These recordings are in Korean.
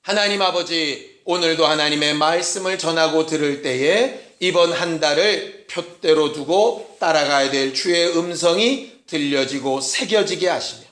하나님 아버지, 오늘도 하나님의 말씀을 전하고 들을 때에 이번 한 달을 표대로 두고 따라가야 될 주의 음성이 들려지고 새겨지게 하시며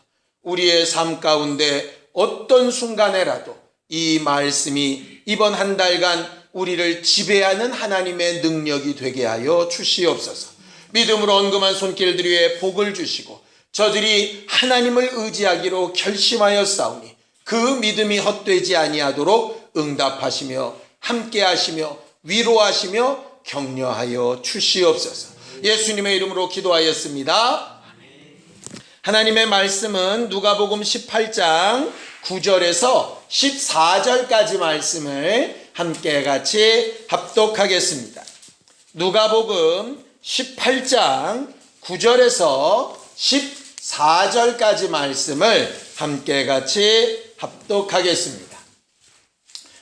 우리의 삶 가운데 어떤 순간에라도 이 말씀이 이번 한 달간 우리를 지배하는 하나님의 능력이 되게 하여 주시옵소서. 믿음으로 언금한 손길들 위에 복을 주시고 저들이 하나님을 의지하기로 결심하여 싸우니 그 믿음이 헛되지 아니하도록 응답하시며 함께하시며 위로하시며 격려하여 주시옵소서. 예수님의 이름으로 기도하였습니다. 하나님의 말씀은 누가복음 18장 9절에서 14절까지 말씀을 함께 같이 합독하겠습니다. 누가복음 18장 9절에서 14절까지 말씀을 함께 같이 합독하겠습니다.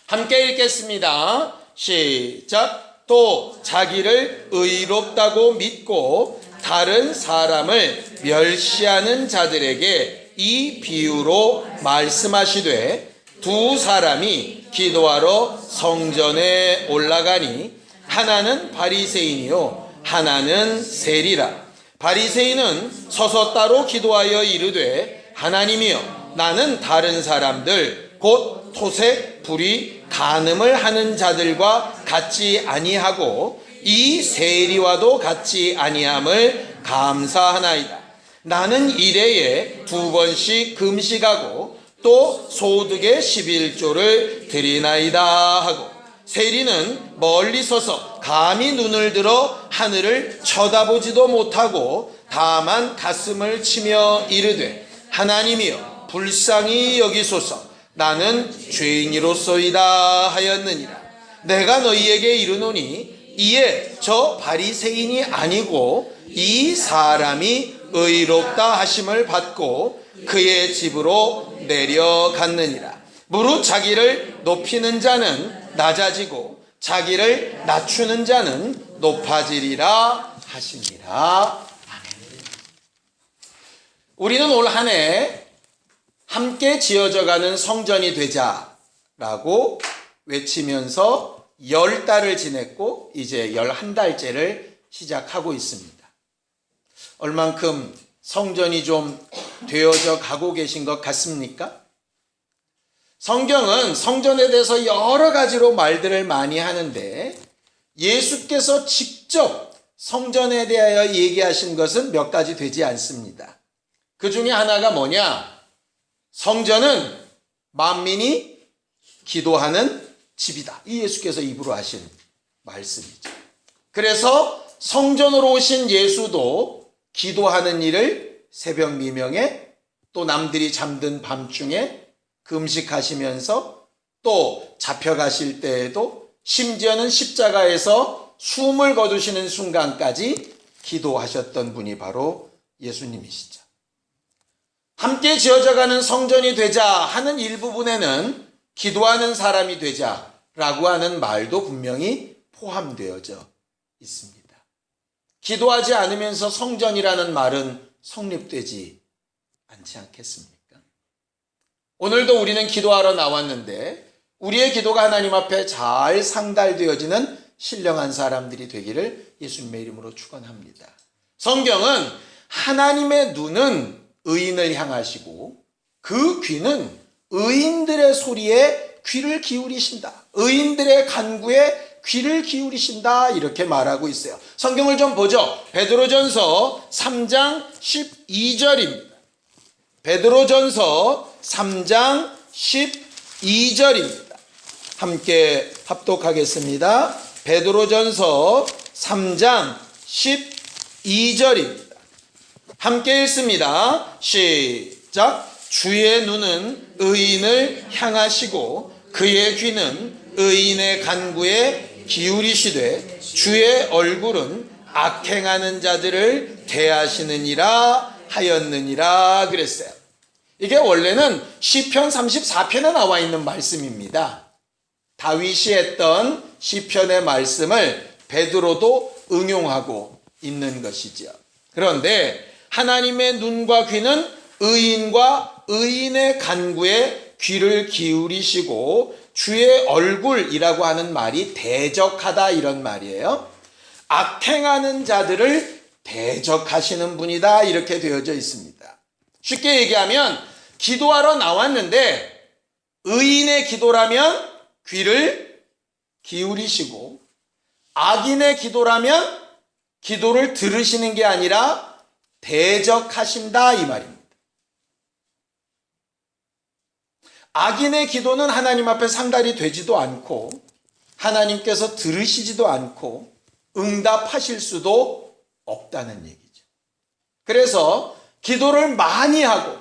함께 읽겠습니다. 시작. 또 자기를 의롭다고 믿고 다른 사람을 멸시하는 자들에게 이 비유로 말씀하시되 두 사람이 기도하러 성전에 올라가니 하나는 바리새인이요 하나는 세리라. 바리새인은 서서 따로 기도하여 이르되 하나님이여 나는 다른 사람들 곧 토색 불의 간음을 하는 자들과 같지 아니하고 이 세리와도 같지 아니함을 감사하나이다. 나는 일해에 2번씩 금식하고 또 소득의 11조를 드리나이다 하고 세리는 멀리 서서 감히 눈을 들어 하늘을 쳐다보지도 못하고 다만 가슴을 치며 이르되 하나님이여 불쌍히 여기소서. 나는 죄인이로소이다 하였느니라. 내가 너희에게 이르노니 이에 저 바리새인이 아니고 이 사람이 의롭다 하심을 받고 그의 집으로 내려갔느니라. 무릇 자기를 높이는 자는 낮아지고 자기를 낮추는 자는 높아지리라 하시니라. 우리는 올 한 해 함께 지어져가는 성전이 되자라고 외치면서 10달을 지냈고 이제 11달째를 시작하고 있습니다. 얼만큼 성전이 좀 되어져 가고 계신 것 같습니까? 성경은 성전에 대해서 여러 가지로 말들을 많이 하는데 예수께서 직접 성전에 대하여 얘기하신 것은 몇 가지 되지 않습니다. 그 중에 하나가 뭐냐? 성전은 만민이 기도하는 집이다. 이 예수께서 입으로 하신 말씀이죠. 그래서 성전으로 오신 예수도 기도하는 일을 새벽 미명에 또 남들이 잠든 밤중에 금식하시면서 또 잡혀가실 때에도 심지어는 십자가에서 숨을 거두시는 순간까지 기도하셨던 분이 바로 예수님이시죠. 함께 지어져가는 성전이 되자 하는 일부분에는 기도하는 사람이 되자라고 하는 말도 분명히 포함되어져 있습니다. 기도하지 않으면서 성전이라는 말은 성립되지 않지 않겠습니까? 오늘도 우리는 기도하러 나왔는데 우리의 기도가 하나님 앞에 잘 상달되어지는 신령한 사람들이 되기를 예수님의 이름으로 축원합니다. 성경은 하나님의 눈은 의인을 향하시고 그 귀는 의인들의 소리에 귀를 기울이신다. 의인들의 간구에 귀를 기울이신다. 이렇게 말하고 있어요. 성경을 좀 보죠. 베드로전서 3장 12절입니다. 베드로전서 3장 12절입니다. 함께 합독하겠습니다. 베드로전서 3장 12절입니다. 함께 읽습니다. 시작. 주의 눈은 의인을 향하시고 그의 귀는 의인의 간구에 기울이시되 주의 얼굴은 악행하는 자들을 대하시느니라 하였느니라 그랬어요. 이게 원래는 시편 34편에 나와 있는 말씀입니다. 다윗이 했던 시편의 말씀을 베드로도 응용하고 있는 것이죠. 그런데 하나님의 눈과 귀는 의인과 의인의 간구에 귀를 기울이시고 주의 얼굴이라고 하는 말이 대적하다 이런 말이에요. 악행하는 자들을 대적하시는 분이다 이렇게 되어져 있습니다. 쉽게 얘기하면 기도하러 나왔는데 의인의 기도라면 귀를 기울이시고 악인의 기도라면 기도를 들으시는 게 아니라 대적하신다 이 말입니다. 악인의 기도는 하나님 앞에 상달이 되지도 않고 하나님께서 들으시지도 않고 응답하실 수도 없다는 얘기죠. 그래서 기도를 많이 하고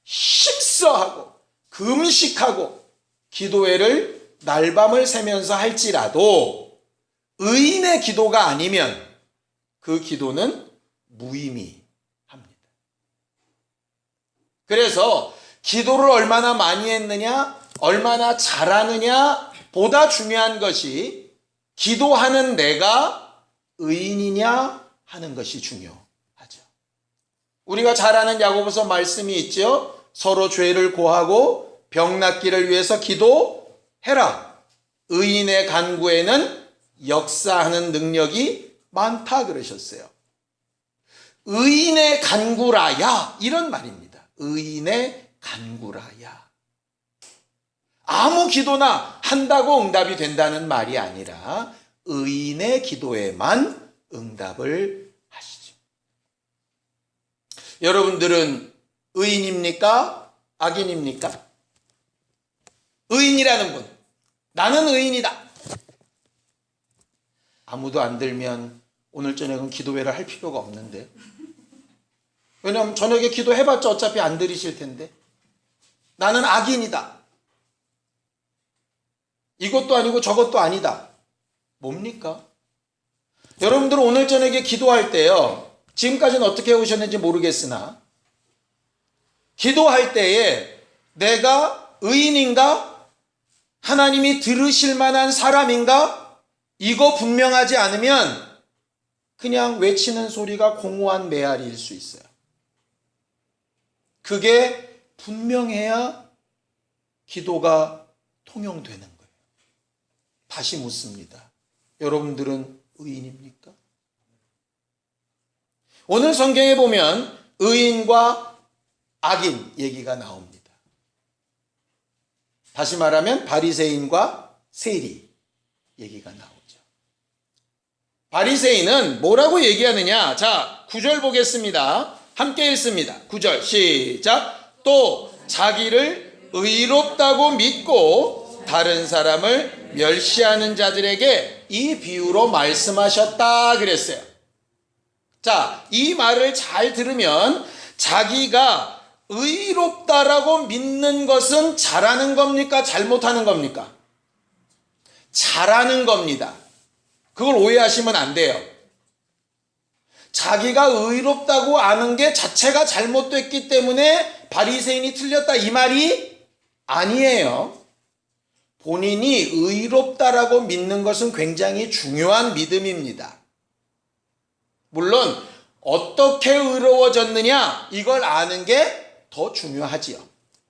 힘써하고 금식하고 기도회를 날밤을 새면서 할지라도 의인의 기도가 아니면 그 기도는 무의미합니다. 그래서 기도를 얼마나 많이 했느냐, 얼마나 잘하느냐 보다 중요한 것이 기도하는 내가 의인이냐 하는 것이 중요하죠. 우리가 잘 아는 야고보서 말씀이 있죠. 서로 죄를 고하고 병 낫기를 위해서 기도해라. 의인의 간구에는 역사하는 능력이 많다 그러셨어요. 의인의 간구라야 이런 말입니다. 의인의 간구라야. 아무 기도나 한다고 응답이 된다는 말이 아니라 의인의 기도에만 응답을 하시죠. 여러분들은 의인입니까? 악인입니까? 의인이라는 분. 나는 의인이다. 아무도 안 들면 오늘 저녁은 기도회를 할 필요가 없는데. 왜냐하면 저녁에 기도해봤자 어차피 안 들으실 텐데. 나는 악인이다. 이것도 아니고 저것도 아니다. 뭡니까? 여러분들은 오늘 저녁에 기도할 때요. 지금까지는 어떻게 해오셨는지 모르겠으나 기도할 때에 내가 의인인가? 하나님이 들으실 만한 사람인가? 이거 분명하지 않으면 그냥 외치는 소리가 공허한 메아리일 수 있어요. 그게 분명해야 기도가 통용되는 거예요. 다시 묻습니다. 여러분들은 의인입니까? 오늘 성경에 보면 의인과 악인 얘기가 나옵니다. 다시 말하면 바리새인과 세리 얘기가 나오죠. 바리새인은 뭐라고 얘기하느냐? 자, 9절 보겠습니다. 함께 읽습니다. 9절 시작. 또 자기를 의롭다고 믿고 다른 사람을 멸시하는 자들에게 이 비유로 말씀하셨다 그랬어요. 자, 이 말을 잘 들으면 자기가 의롭다라고 믿는 것은 잘하는 겁니까? 잘못하는 겁니까? 잘하는 겁니다. 그걸 오해하시면 안 돼요. 자기가 의롭다고 아는 게 자체가 잘못됐기 때문에 바리새인이 틀렸다 이 말이 아니에요. 본인이 의롭다라고 믿는 것은 굉장히 중요한 믿음입니다. 물론 어떻게 의로워졌느냐 이걸 아는 게 더 중요하지요.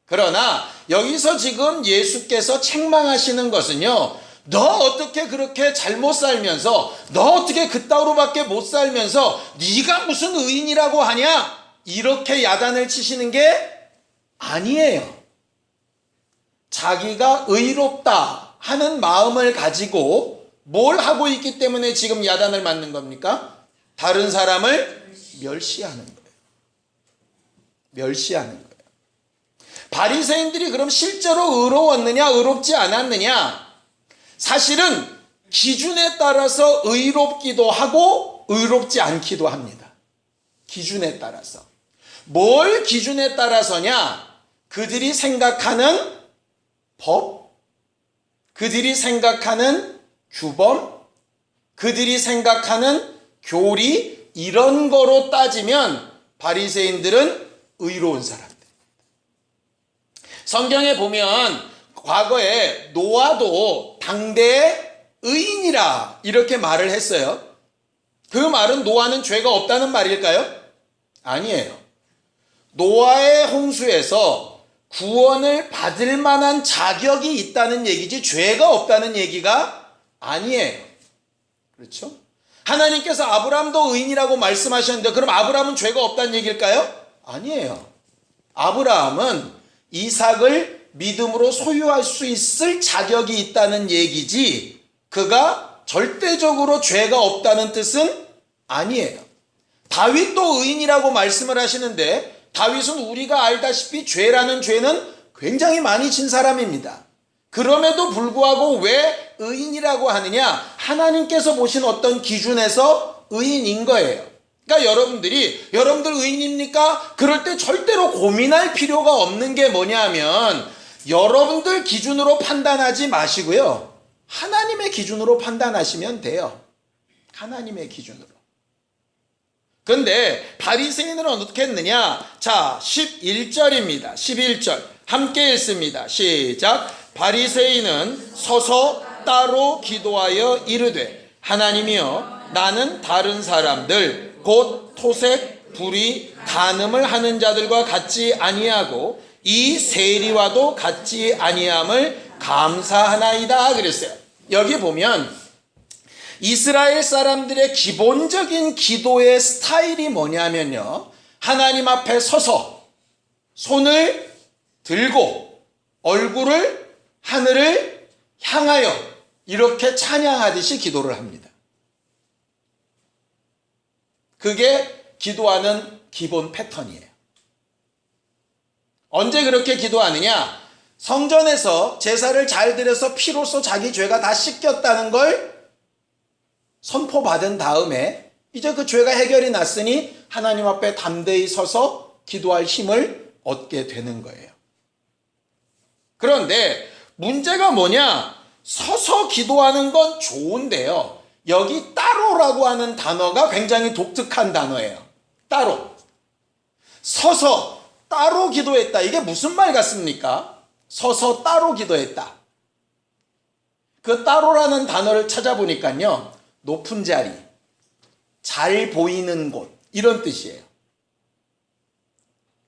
그러나 여기서 지금 예수께서 책망하시는 것은요. 너 어떻게 그렇게 잘못 살면서 너 어떻게 그따위로밖에 못 살면서 네가 무슨 의인이라고 하냐 이렇게 야단을 치시는 게 아니에요. 자기가 의롭다 하는 마음을 가지고 뭘 하고 있기 때문에 지금 야단을 맞는 겁니까? 다른 사람을 멸시하는 거예요. 멸시하는 거예요. 바리새인들이 그럼 실제로 의로웠느냐 의롭지 않았느냐? 사실은 기준에 따라서 의롭기도 하고 의롭지 않기도 합니다. 기준에 따라서. 뭘 기준에 따라서냐? 그들이 생각하는 법, 그들이 생각하는 규범, 그들이 생각하는 교리 이런 거로 따지면 바리새인들은 의로운 사람들. 성경에 보면 과거에 노아도 당대의 의인이라 이렇게 말을 했어요. 그 말은 노아는 죄가 없다는 말일까요? 아니에요. 노아의 홍수에서 구원을 받을 만한 자격이 있다는 얘기지 죄가 없다는 얘기가 아니에요. 그렇죠? 하나님께서 아브라함도 의인이라고 말씀하셨는데 그럼 아브라함은 죄가 없다는 얘기일까요? 아니에요. 아브라함은 이삭을 믿음으로 소유할 수 있을 자격이 있다는 얘기지 그가 절대적으로 죄가 없다는 뜻은 아니에요. 다윗도 의인이라고 말씀을 하시는데 다윗은 우리가 알다시피 죄라는 죄는 굉장히 많이 진 사람입니다. 그럼에도 불구하고 왜 의인이라고 하느냐? 하나님께서 보신 어떤 기준에서 의인인 거예요. 그러니까 여러분들 의인입니까? 그럴 때 절대로 고민할 필요가 없는 게 뭐냐면 여러분들 기준으로 판단하지 마시고요. 하나님의 기준으로 판단하시면 돼요. 하나님의 기준으로. 근데 바리새인들은 어떻게 했느냐? 자, 11절입니다. 11절 함께 읽습니다. 시작. 바리새인은 서서 따로 기도하여 이르되 하나님이여 나는 다른 사람들 곧 토색, 불의, 간음을 하는 자들과 같지 아니하고 이 세리와도 같지 아니함을 감사하나이다 그랬어요. 여기 보면 이스라엘 사람들의 기본적인 기도의 스타일이 뭐냐면요. 하나님 앞에 서서 손을 들고 얼굴을 하늘을 향하여 이렇게 찬양하듯이 기도를 합니다. 그게 기도하는 기본 패턴이에요. 언제 그렇게 기도하느냐? 성전에서 제사를 잘 드려서 피로써 자기 죄가 다 씻겼다는 걸 선포받은 다음에 이제 그 죄가 해결이 났으니 하나님 앞에 담대히 서서 기도할 힘을 얻게 되는 거예요. 그런데 문제가 뭐냐? 서서 기도하는 건 좋은데요. 여기 따로라고 하는 단어가 굉장히 독특한 단어예요. 따로. 서서 따로 기도했다. 이게 무슨 말 같습니까? 서서 따로 기도했다. 그 따로라는 단어를 찾아보니까요. 높은 자리, 잘 보이는 곳 이런 뜻이에요.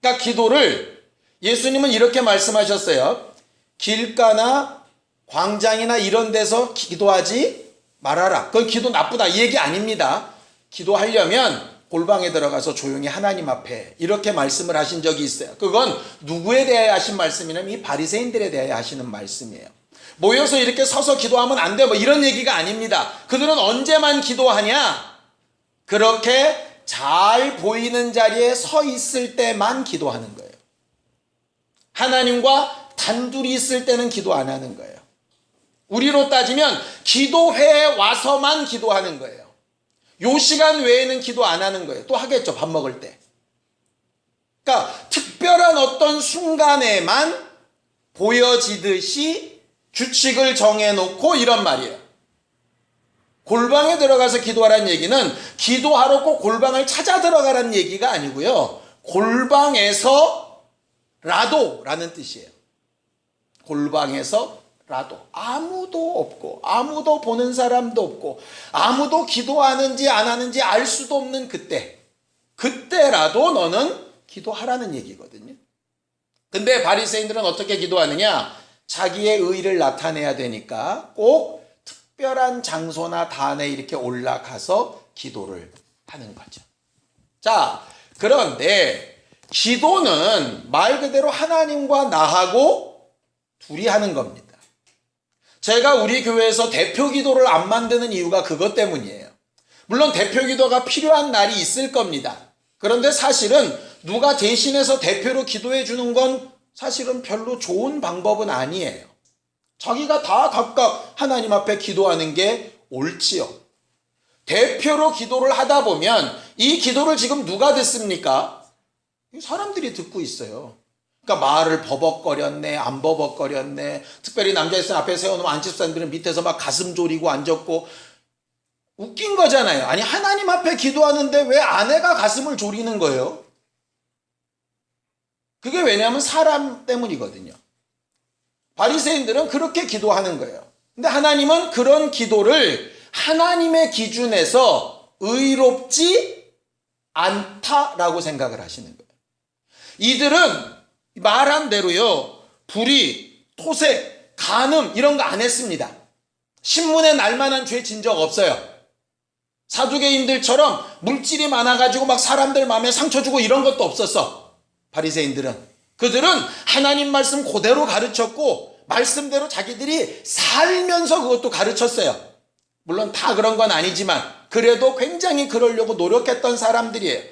그러니까 기도를 예수님은 이렇게 말씀하셨어요. 길가나 광장이나 이런 데서 기도하지 말아라. 그건 기도 나쁘다 이 얘기 아닙니다. 기도하려면 골방에 들어가서 조용히 하나님 앞에 이렇게 말씀을 하신 적이 있어요. 그건 누구에 대하여 하신 말씀이냐면 이 바리새인들에 대하여 하시는 말씀이에요. 모여서 이렇게 서서 기도하면 안 돼 뭐 이런 얘기가 아닙니다. 그들은 언제만 기도하냐? 그렇게 잘 보이는 자리에 서 있을 때만 기도하는 거예요. 하나님과 단둘이 있을 때는 기도 안 하는 거예요. 우리로 따지면 기도회에 와서만 기도하는 거예요. 요 시간 외에는 기도 안 하는 거예요. 또 하겠죠. 밥 먹을 때. 그러니까 특별한 어떤 순간에만 보여지듯이 규칙을 정해놓고 이런 말이에요. 골방에 들어가서 기도하라는 얘기는 기도하러 꼭 골방을 찾아 들어가라는 얘기가 아니고요. 골방에서라도 라는 뜻이에요. 골방에서라도 아무도 없고 아무도 보는 사람도 없고 아무도 기도하는지 안 하는지 알 수도 없는 그때라도 너는 기도하라는 얘기거든요. 근데 바리새인들은 어떻게 기도하느냐? 자기의 의의를 나타내야 되니까 꼭 특별한 장소나 단에 이렇게 올라가서 기도를 하는 거죠. 자, 그런데 기도는 말 그대로 하나님과 나하고 둘이 하는 겁니다. 제가 우리 교회에서 대표 기도를 안 만드는 이유가 그것 때문이에요. 물론 대표 기도가 필요한 날이 있을 겁니다. 그런데 사실은 누가 대신해서 대표로 기도해 주는 건 사실은 별로 좋은 방법은 아니에요. 자기가 다 각각 하나님 앞에 기도하는 게 옳지요. 대표로 기도를 하다 보면 이 기도를 지금 누가 듣습니까? 사람들이 듣고 있어요. 그러니까 말을 버벅거렸네, 안 버벅거렸네. 특별히 남자애들 앞에 세워놓으면 안집사님들은 밑에서 막 가슴 졸이고 앉았고 웃긴 거잖아요. 아니 하나님 앞에 기도하는데 왜 아내가 가슴을 졸이는 거예요? 그게 왜냐하면 사람 때문이거든요. 바리새인들은 그렇게 기도하는 거예요. 근데 하나님은 그런 기도를 하나님의 기준에서 의롭지 않다라고 생각을 하시는 거예요. 이들은 말한 대로요, 불의, 토색, 간음 이런 거 안 했습니다. 신문에 날만한 죄 진 적 없어요. 사두개인들처럼 물질이 많아가지고 막 사람들 마음에 상처 주고 이런 것도 없었어. 바리새인들은. 그들은 하나님 말씀 그대로 가르쳤고 말씀대로 자기들이 살면서 그것도 가르쳤어요. 물론 다 그런 건 아니지만 그래도 굉장히 그러려고 노력했던 사람들이에요.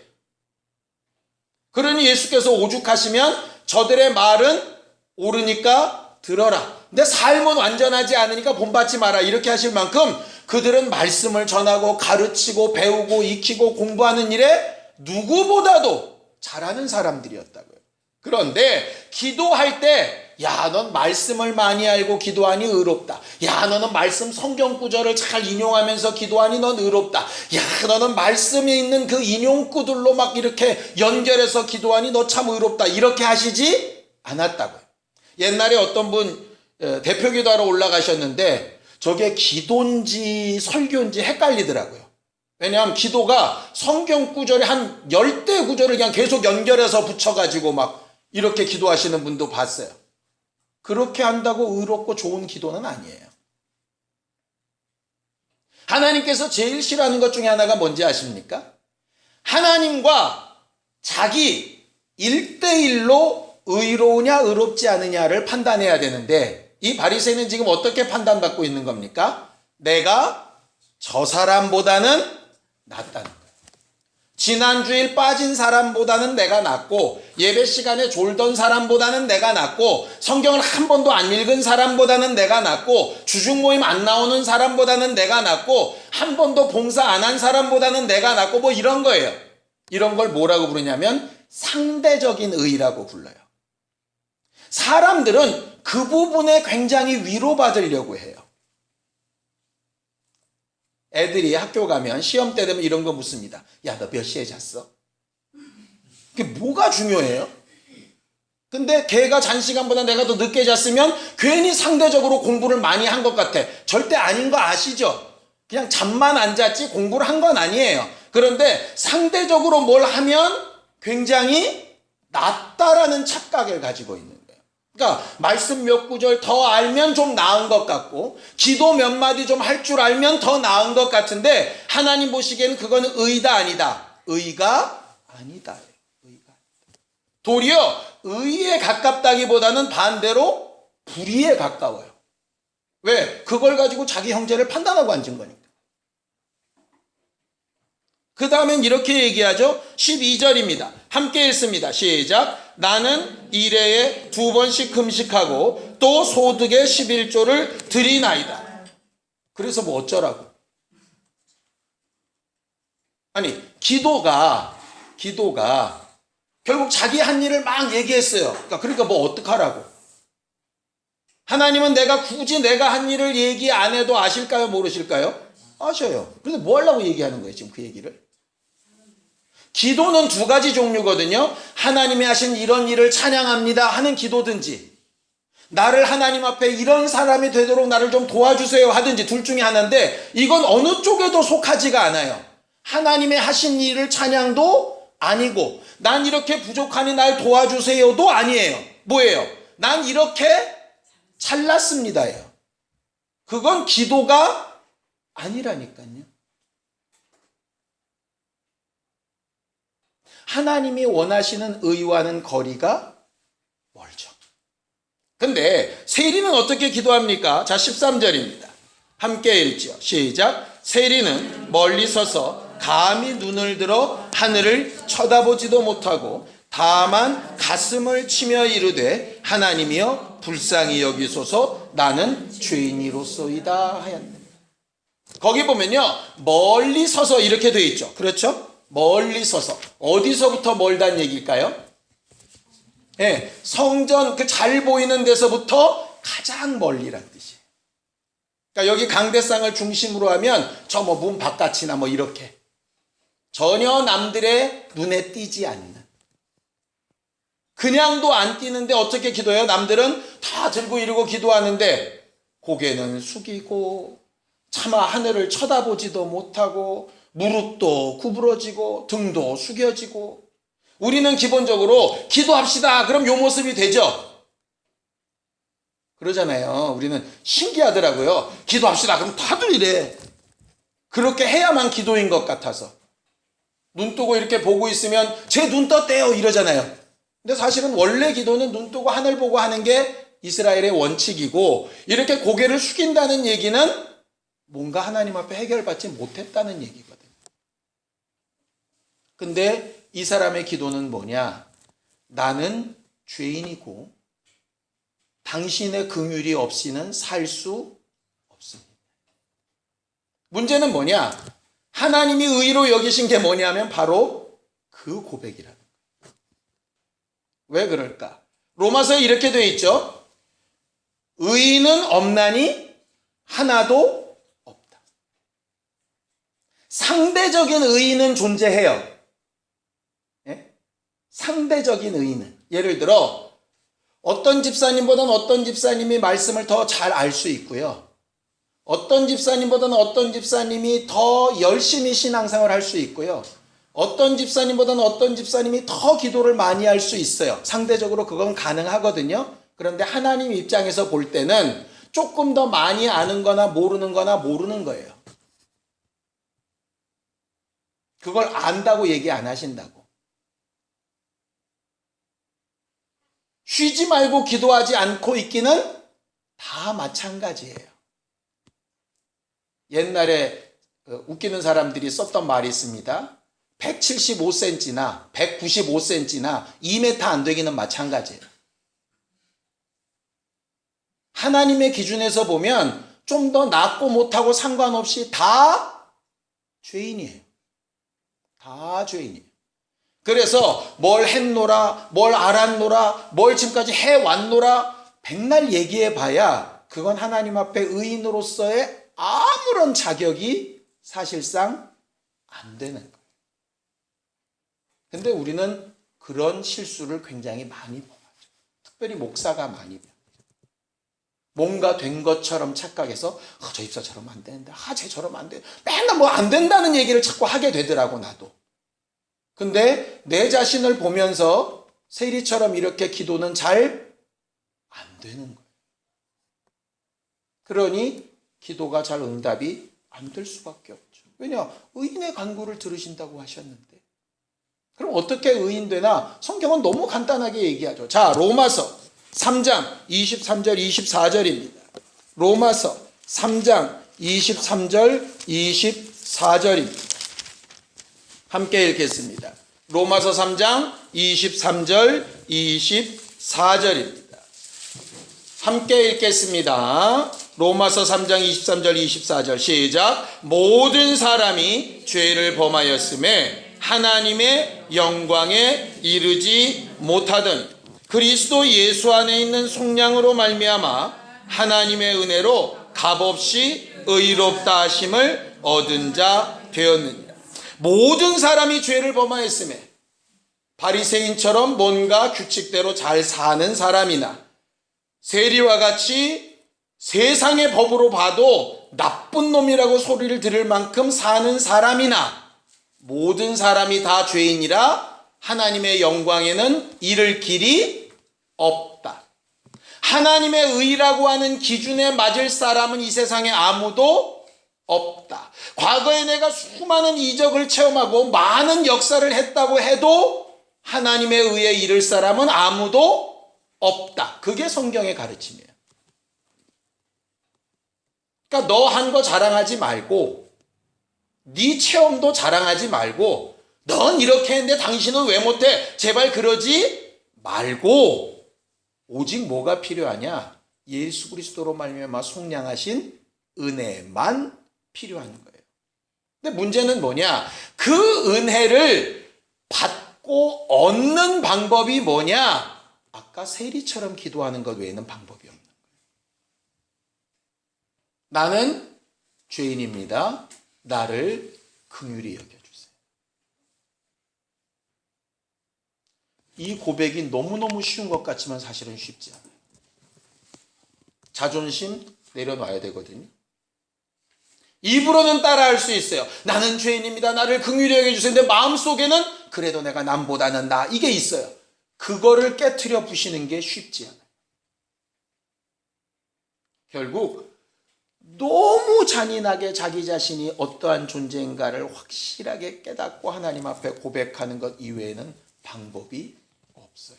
그러니 예수께서 오죽하시면 저들의 말은 옳으니까 들어라. 근데 삶은 완전하지 않으니까 본받지 마라. 이렇게 하실 만큼 그들은 말씀을 전하고 가르치고 배우고 익히고 공부하는 일에 누구보다도 잘하는 사람들이었다고요. 그런데 기도할 때 야, 넌 말씀을 많이 알고 기도하니 의롭다. 야, 너는 말씀 성경 구절을 잘 인용하면서 기도하니 넌 의롭다. 야, 너는 말씀에 있는 그 인용구들로 막 이렇게 연결해서 기도하니 너 참 의롭다. 이렇게 하시지 않았다고요. 옛날에 어떤 분 대표 기도하러 올라가셨는데 저게 기도인지 설교인지 헷갈리더라고요. 왜냐하면 기도가 성경 구절에 한 10대 구절을 그냥 계속 연결해서 붙여가지고 막 이렇게 기도하시는 분도 봤어요. 그렇게 한다고 의롭고 좋은 기도는 아니에요. 하나님께서 제일 싫어하는 것 중에 하나가 뭔지 아십니까? 하나님과 자기 1대1로 의로우냐 의롭지 않느냐를 판단해야 되는데 이 바리새인은 지금 어떻게 판단받고 있는 겁니까? 내가 저 사람보다는 낫다는 거예요. 지난주일 빠진 사람보다는 내가 낫고 예배 시간에 졸던 사람보다는 내가 낫고 성경을 한 번도 안 읽은 사람보다는 내가 낫고 주중 모임 안 나오는 사람보다는 내가 낫고 한 번도 봉사 안 한 사람보다는 내가 낫고 뭐 이런 거예요. 이런 걸 뭐라고 부르냐면 상대적인 의라고 불러요. 사람들은 그 부분에 굉장히 위로받으려고 해요. 애들이 학교 가면 시험 때 되면 이런 거 묻습니다. 야, 너 몇 시에 잤어? 그게 뭐가 중요해요? 근데 걔가 잔 시간보다 내가 더 늦게 잤으면 괜히 상대적으로 공부를 많이 한 것 같아. 절대 아닌 거 아시죠? 그냥 잠만 안 잤지 공부를 한 건 아니에요. 그런데 상대적으로 뭘 하면 굉장히 낫다라는 착각을 가지고 있는 거예요. 그러니까 말씀 몇 구절 더 알면 좀 나은 것 같고 기도 몇 마디 좀 할 줄 알면 더 나은 것 같은데 하나님 보시기에는 그거는 의다 아니다. 의가 아니다. 의가. 도리어 의에 가깝다기보다는 반대로 불의에 가까워요. 왜? 그걸 가지고 자기 형제를 판단하고 앉은 거니까. 그 다음엔 이렇게 얘기하죠. 12절입니다. 함께 읽습니다. 시작. 나는 일해에 2번씩 금식하고 또 소득의 11조를 드리나이다. 그래서 뭐 어쩌라고? 아니 기도가 결국 자기 한 일을 막 얘기했어요. 그러니까 뭐 어떡하라고? 하나님은 굳이 내가 한 일을 얘기 안 해도 아실까요? 모르실까요? 아셔요. 그런데 뭐 하려고 얘기하는 거예요 지금 그 얘기를? 기도는 2가지 종류거든요. 하나님이 하신 이런 일을 찬양합니다 하는 기도든지 나를 하나님 앞에 이런 사람이 되도록 나를 좀 도와주세요 하든지 둘 중에 하나인데 이건 어느 쪽에도 속하지가 않아요. 하나님의 하신 일을 찬양도 아니고 난 이렇게 부족하니 날 도와주세요도 아니에요. 뭐예요? 난 이렇게 잘났습니다예요. 그건 기도가 아니라니까요. 하나님이 원하시는 의와는 거리가 멀죠. 근데 세리는 어떻게 기도합니까? 자, 13절입니다. 함께 읽죠. 시작. 세리는 멀리 서서 감히 눈을 들어 하늘을 쳐다보지도 못하고 다만 가슴을 치며 이르되 하나님이여 불쌍히 여기소서 나는 죄인이로소이다 하였네. 거기 보면요. 멀리 서서 이렇게 돼 있죠. 그렇죠? 멀리 서서. 어디서부터 멀다는 얘기일까요? 예, 성전 그 잘 보이는 데서부터 가장 멀리란 뜻이에요. 그러니까 여기 강대상을 중심으로 하면 저 뭐 문 바깥이나 뭐 이렇게 전혀 남들의 눈에 띄지 않는, 그냥도 안 띄는데 어떻게 기도해요? 남들은 다 들고 이러고 기도하는데 고개는 숙이고 차마 하늘을 쳐다보지도 못하고 무릎도 구부러지고 등도 숙여지고 우리는 기본적으로 기도합시다. 그럼 요 모습이 되죠. 그러잖아요. 우리는 신기하더라고요. 기도합시다. 그럼 다들 이래. 그렇게 해야만 기도인 것 같아서. 눈 뜨고 이렇게 보고 있으면 제 눈 떴대요 이러잖아요. 근데 사실은 원래 기도는 눈 뜨고 하늘 보고 하는 게 이스라엘의 원칙이고, 이렇게 고개를 숙인다는 얘기는 뭔가 하나님 앞에 해결받지 못했다는 얘기거든요. 근데 이 사람의 기도는 뭐냐? 나는 죄인이고 당신의 긍휼이 없이는 살 수 없습니다. 문제는 뭐냐? 하나님이 의로 여기신 게 뭐냐면 바로 그 고백이라는 거예요. 왜 그럴까? 로마서에 이렇게 되어 있죠. 의인은 없나니 하나도 없다. 상대적인 의인은 존재해요. 예? 상대적인 의인은. 예를 들어 어떤 집사님보다는 어떤 집사님이 말씀을 더 잘 알 수 있고요. 어떤 집사님보다는 어떤 집사님이 더 열심히 신앙생활을 할 수 있고요. 어떤 집사님보다는 어떤 집사님이 더 기도를 많이 할 수 있어요. 상대적으로 그건 가능하거든요. 그런데 하나님 입장에서 볼 때는 조금 더 많이 아는 거나 모르는 거예요. 그걸 안다고 얘기 안 하신다고. 쉬지 말고 기도하지 않고 있기는 다 마찬가지예요. 옛날에 웃기는 사람들이 썼던 말이 있습니다. 175cm나 195cm나 2m 안 되기는 마찬가지예요. 하나님의 기준에서 보면 좀 더 낫고 못하고 상관없이 다 죄인이에요. 다 죄인이에요. 그래서 뭘 했노라, 뭘 알았노라, 뭘 지금까지 해왔노라 백날 얘기해봐야 그건 하나님 앞에 의인으로서의 아무런 자격이 사실상 안 되는 거예요. 근데 우리는 그런 실수를 굉장히 많이 범하죠. 특별히 목사가 많이 범하죠. 뭔가 된 것처럼 착각해서 저 집사 저러면 안 되는데, 쟤 저러면 안 돼. 맨날 뭐 안 된다는 얘기를 자꾸 하게 되더라고 나도. 근데 내 자신을 보면서 세리처럼 이렇게 기도는 잘 안 되는 거예요. 그러니 기도가 잘 응답이 안 될 수밖에 없죠. 왜냐? 의인의 간구를 들으신다고 하셨는데. 그럼 어떻게 의인 되나? 성경은 너무 간단하게 얘기하죠. 자, 로마서 3장 23절 24절입니다. 로마서 3장 23절 24절입니다. 함께 읽겠습니다. 로마서 3장 23절 24절입니다. 함께 읽겠습니다. 로마서 3장 23절 24절 시작. 모든 사람이 죄를 범하였음에 하나님의 영광에 이르지 못하던 그리스도 예수 안에 있는 속량으로 말미암아 하나님의 은혜로 값없이 의롭다 하심을 얻은 자 되었느니라. 모든 사람이 죄를 범하였음에 바리새인처럼 뭔가 규칙대로 잘 사는 사람이나 세리와 같이 세상의 법으로 봐도 나쁜 놈이라고 소리를 들을 만큼 사는 사람이나 모든 사람이 다 죄인이라 하나님의 영광에는 이를 길이 없다. 하나님의 의라고 하는 기준에 맞을 사람은 이 세상에 아무도 없다. 과거에 내가 수많은 이적을 체험하고 많은 역사를 했다고 해도 하나님의 의에 이를 사람은 아무도 없다. 그게 성경의 가르침이에요. 그러니까 너 한 거 자랑하지 말고, 네 체험도 자랑하지 말고, 넌 이렇게 했는데 당신은 왜 못해? 제발 그러지 말고, 오직 뭐가 필요하냐? 예수 그리스도로 말미암아 속량하신 은혜만 필요한 거예요. 근데 문제는 뭐냐? 그 은혜를 받고 얻는 방법이 뭐냐? 아까 세리처럼 기도하는 것 외에는 방법이 없는 거예요. 나는 죄인입니다. 나를 긍휼히 여겨주세요. 이 고백이 너무너무 쉬운 것 같지만 사실은 쉽지 않아요. 자존심 내려놔야 되거든요. 입으로는 따라할 수 있어요. 나는 죄인입니다. 나를 긍휼히 여겨주세요. 근데 마음속에는 그래도 내가 남보다는 나, 이게 있어요. 그거를 깨트려 부시는 게 쉽지 않아요. 결국 너무 잔인하게 자기 자신이 어떠한 존재인가를 확실하게 깨닫고 하나님 앞에 고백하는 것 이외에는 방법이 없어요.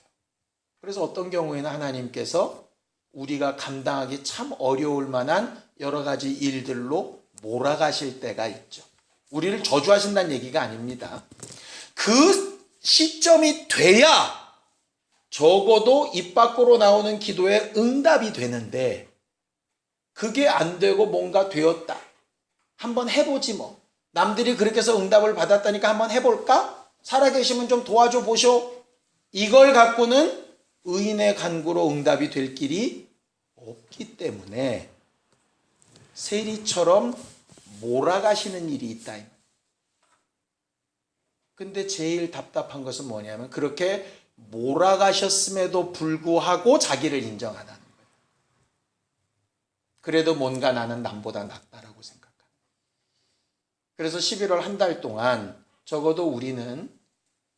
그래서 어떤 경우에는 하나님께서 우리가 감당하기 참 어려울 만한 여러 가지 일들로 몰아가실 때가 있죠. 우리를 저주하신다는 얘기가 아닙니다. 그 시점이 돼야 적어도 입 밖으로 나오는 기도에 응답이 되는데, 그게 안 되고 뭔가 되었다, 한번 해보지 뭐, 남들이 그렇게 해서 응답을 받았다니까 한번 해볼까? 살아계시면 좀 도와줘 보쇼, 이걸 갖고는 의인의 간구로 응답이 될 길이 없기 때문에 세리처럼 몰아가시는 일이 있다. 근데 제일 답답한 것은 뭐냐면, 그렇게 몰아가셨음에도 불구하고 자기를 인정 안 하는 거예요. 그래도 뭔가 나는 남보다 낫다라고 생각하는 거예요. 그래서 11월 한 달 동안 적어도 우리는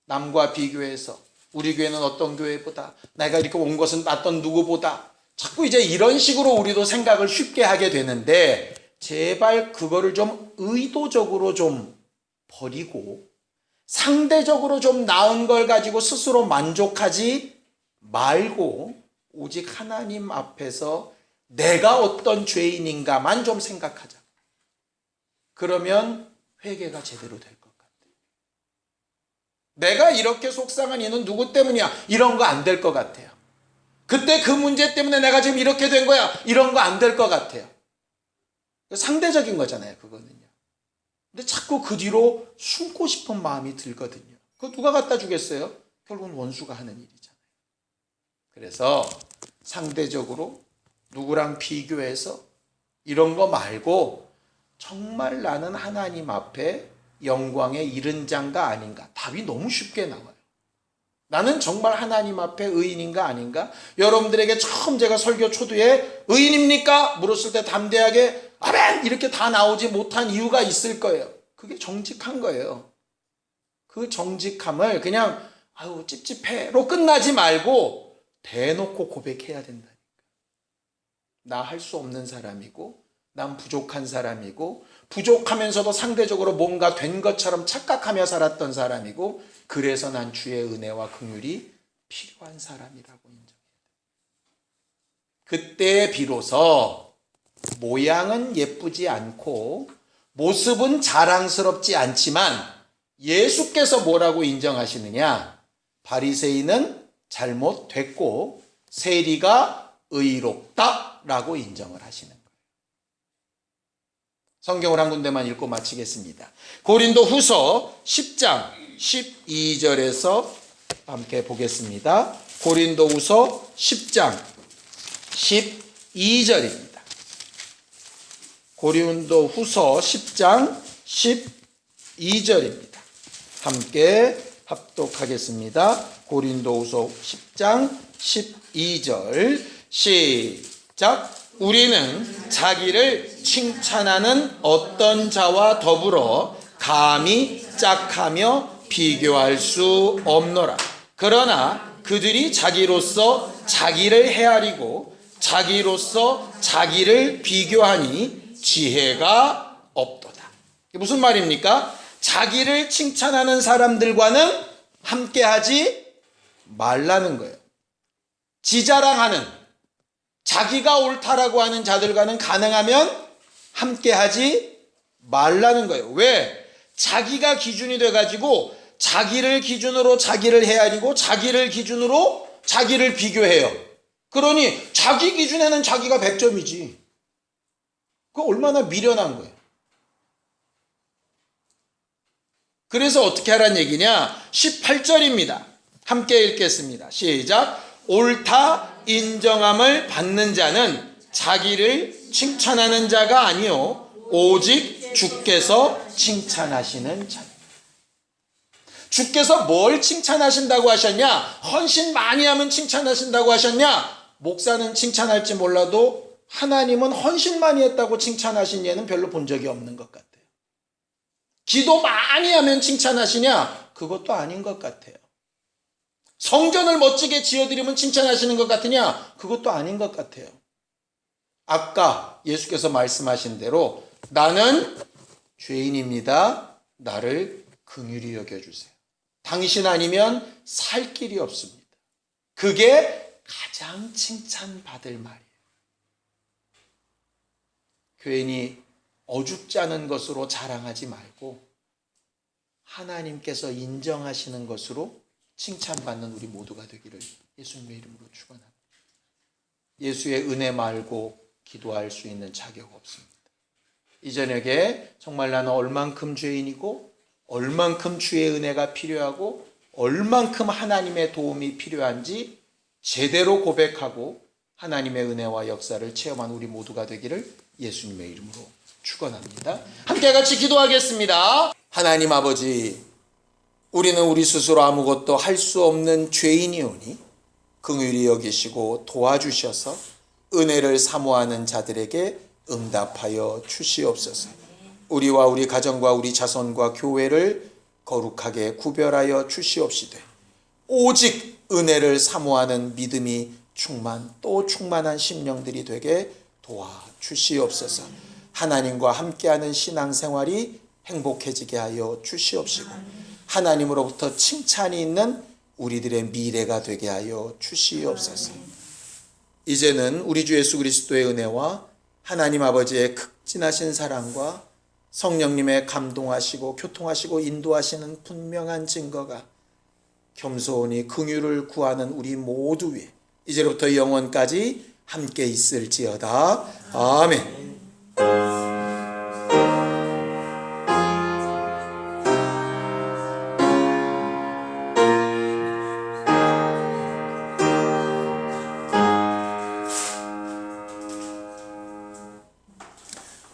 남과 비교해서, 우리 교회는 어떤 교회보다, 내가 이렇게 온 것은 낫던 누구보다, 자꾸 이제 이런 식으로 우리도 생각을 쉽게 하게 되는데, 제발 그거를 좀 의도적으로 좀 버리고 상대적으로 좀 나은 걸 가지고 스스로 만족하지 말고 오직 하나님 앞에서 내가 어떤 죄인인가만 좀 생각하자. 그러면 회개가 제대로 될 것 같아요. 내가 이렇게 속상한 이유는 누구 때문이야? 이런 거 안 될 것 같아요. 그때 그 문제 때문에 내가 지금 이렇게 된 거야. 이런 거 안 될 것 같아요. 상대적인 거잖아요, 그거는요. 근데 자꾸 그 뒤로 숨고 싶은 마음이 들거든요. 그거 누가 갖다 주겠어요? 결국은 원수가 하는 일이잖아요. 그래서 상대적으로 누구랑 비교해서 이런 거 말고 정말 나는 하나님 앞에 영광에 이른 자인가 아닌가, 답이 너무 쉽게 나와요. 나는 정말 하나님 앞에 의인인가 아닌가? 여러분들에게 처음 제가 설교 초두에 의인입니까? 물었을 때 담대하게 아멘! 이렇게 다 나오지 못한 이유가 있을 거예요. 그게 정직한 거예요. 그 정직함을 그냥 아유 찝찝해로 끝나지 말고 대놓고 고백해야 된다니까. 나 할 수 없는 사람이고, 난 부족한 사람이고, 부족하면서도 상대적으로 뭔가 된 것처럼 착각하며 살았던 사람이고, 그래서 난 주의 은혜와 긍휼이 필요한 사람이라고 인정해야 돼. 그때 비로소 모양은 예쁘지 않고 모습은 자랑스럽지 않지만 예수께서 뭐라고 인정하시느냐? 바리새인은 잘못됐고 세리가 의롭다라고 인정을 하시는 거예요. 성경을 한 군데만 읽고 마치겠습니다. 고린도 후서 10장 12절에서 함께 보겠습니다. 고린도 후서 10장 12절입니다. 고린도 후서 10장 12절입니다. 함께 합독하겠습니다. 고린도 후서 10장 12절 시작. 우리는 자기를 칭찬하는 어떤 자와 더불어 감히 짝하며 비교할 수 없노라. 그러나 그들이 자기로서 자기를 헤아리고 자기로서 자기를 비교하니 지혜가 없도다. 이게 무슨 말입니까? 자기를 칭찬하는 사람들과는 함께하지 말라는 거예요. 지자랑하는, 자기가 옳다라고 하는 자들과는 가능하면 함께하지 말라는 거예요. 왜? 자기가 기준이 돼가지고 자기를 기준으로 자기를 헤아리고 자기를 기준으로 자기를 비교해요. 그러니 자기 기준에는 자기가 100점이지. 그거 얼마나 미련한 거예요. 그래서 어떻게 하라는 얘기냐? 18절입니다. 함께 읽겠습니다. 시작. 옳다 인정함을 받는 자는 자기를 칭찬하는 자가 아니요 오직 주께서 칭찬하시는 자. 주께서 뭘 칭찬하신다고 하셨냐? 헌신 많이 하면 칭찬하신다고 하셨냐? 목사는 칭찬할지 몰라도 하나님은 헌신 많이 했다고 칭찬하신 예는 별로 본 적이 없는 것 같아요. 기도 많이 하면 칭찬하시냐? 그것도 아닌 것 같아요. 성전을 멋지게 지어드리면 칭찬하시는 것 같으냐? 그것도 아닌 것 같아요. 아까 예수께서 말씀하신 대로 나는 죄인입니다. 나를 긍휼히 여겨주세요. 당신 아니면 살 길이 없습니다. 그게 가장 칭찬받을 말이에요. 괜히 어줍지 않은 것으로 자랑하지 말고 하나님께서 인정하시는 것으로 칭찬받는 우리 모두가 되기를 예수님의 이름으로 축원합니다. 예수의 은혜 말고 기도할 수 있는 자격 없습니다. 이 저녁에 정말 나는 얼만큼 죄인이고 얼만큼 주의 은혜가 필요하고 얼만큼 하나님의 도움이 필요한지 제대로 고백하고 하나님의 은혜와 역사를 체험한 우리 모두가 되기를 예수님의 이름으로 축원합니다. 함께 같이 기도하겠습니다. 하나님 아버지, 우리는 우리 스스로 아무것도 할 수 없는 죄인이오니 긍휼히 여기시고 도와주셔서 은혜를 사모하는 자들에게 응답하여 주시옵소서. 우리와 우리 가정과 우리 자손과 교회를 거룩하게 구별하여 주시옵시되 오직 은혜를 사모하는 믿음이 또 충만한 심령들이 되게 도와주시옵소서. 하나님과 함께하는 신앙생활이 행복해지게 하여 주시옵시고 하나님으로부터 칭찬이 있는 우리들의 미래가 되게 하여 주시옵소서. 이제는 우리 주 예수 그리스도의 은혜와 하나님 아버지의 극진하신 사랑과 성령님의 감동하시고 교통하시고 인도하시는 분명한 증거가 겸손히 긍휼을 구하는 우리 모두 위에 이제부터 영원까지 함께 있을지어다. 아멘.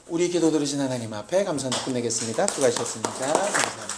우리 기도 들으신 하나님 앞에 감사를 끝내겠습니다. 수고하셨습니다. 감사합니다.